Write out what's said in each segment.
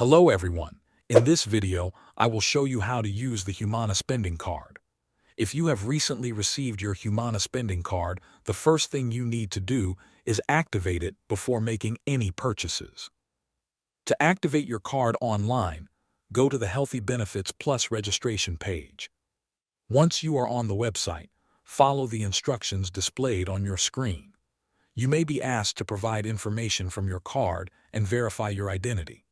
Hello everyone. In this video, I will show you how to use the Humana Spending Card. If you have recently received your Humana Spending Card, the first thing you need to do is activate it before making any purchases. To activate your card online, go to the Healthy Benefits Plus registration page. Once you are on the website, follow the instructions displayed on your screen. You may be asked to provide information from your card and verify your identity.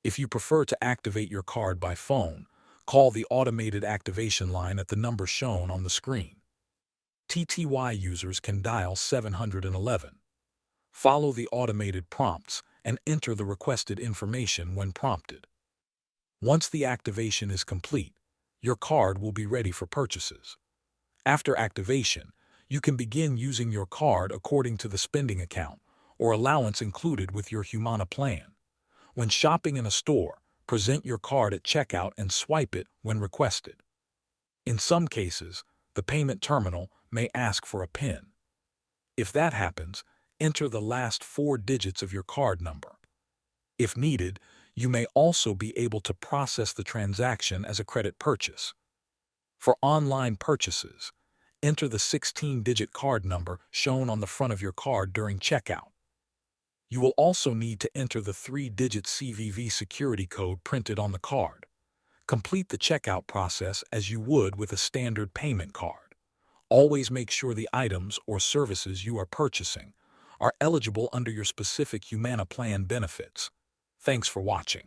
If you prefer to activate your card by phone, call the automated activation line at the number shown on the screen. TTY users can dial 711. Follow the automated prompts and enter the requested information when prompted. Once the activation is complete, your card will be ready for purchases. After activation, you can begin using your card according to the spending account or allowance included with your Humana plan. When shopping in a store, present your card at checkout and swipe it when requested. In some cases, the payment terminal may ask for a PIN. If that happens, enter the last 4 digits of your card number. If needed, you may also be able to process the transaction as a credit purchase. For online purchases, enter the 16-digit card number shown on the front of your card during checkout. You will also need to enter the 3-digit CVV security code printed on the card. Complete the checkout process as you would with a standard payment card. Always make sure the items or services you are purchasing are eligible under your specific Humana plan benefits. Thanks for watching.